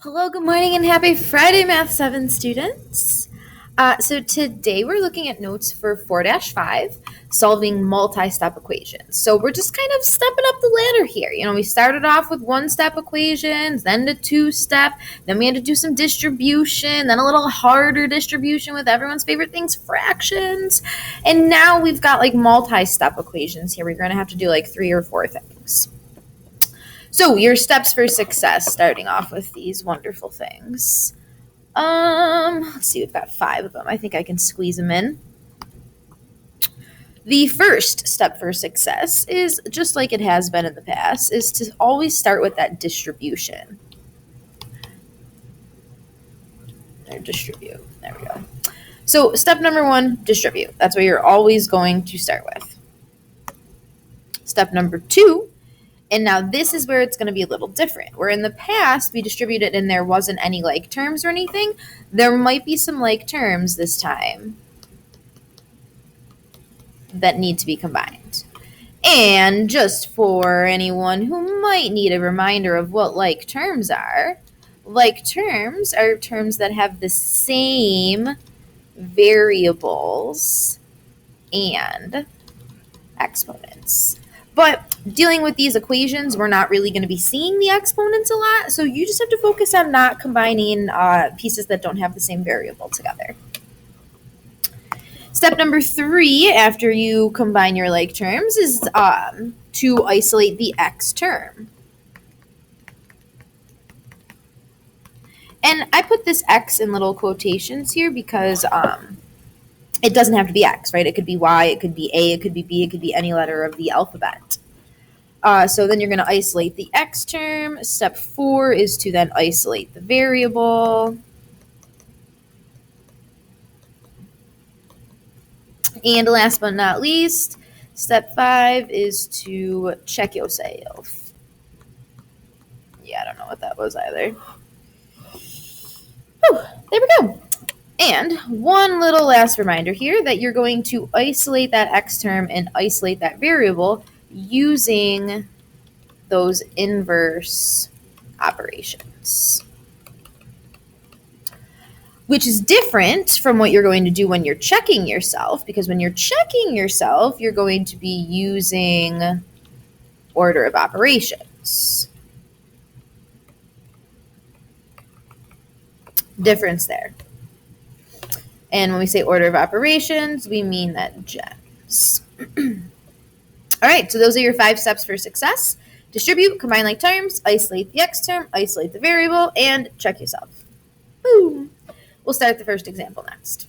Hello, good morning, and happy Friday, Math 7 students. So today we're looking at notes for 4-5, solving multi-step equations. So we're just kind of stepping up the ladder here. We started off with one-step equations, then the two-step, then we had to do some distribution, then a little harder distribution with everyone's favorite things, fractions. And now we've got like multi-step equations here. We're going to have to do like 3 or 4 things. So your steps for success, starting off with these wonderful things. Let's see, we've got 5 of them. I think I can squeeze them in. The first step for success is, just like it has been in the past, is to always start with that distribution. Distribute. There we go. So step number 1, distribute. That's what you're always going to start with. Step number 2, and now this is where it's going to be a little different. Where in the past we distributed and there wasn't any like terms or anything, there might be some like terms this time that need to be combined. And just for anyone who might need a reminder of what like terms are terms that have the same variables and exponents. But dealing with these equations, we're not really going to be seeing the exponents a lot, so you just have to focus on not combining pieces that don't have the same variable together. Step number 3, after you combine your like terms, is to isolate the x term. And I put this x in little quotations here because it doesn't have to be x, right? It could be y, it could be a, it could be b, it could be any letter of the alphabet. So then you're going to isolate the x term. Step 4 is to then isolate the variable. And last but not least, step 5 is to check yourself. Yeah, I don't know what that was either. Whew, there we go. And one little last reminder here that you're going to isolate that x term and isolate that variable using those inverse operations, which is different from what you're going to do when you're checking yourself, because when you're checking yourself, you're going to be using order of operations. Difference there. And when we say order of operations, we mean that gems. All right, so those are your 5 steps for success. Distribute, combine like terms, isolate the x term, isolate the variable, and check yourself. Boom. We'll start the first example next.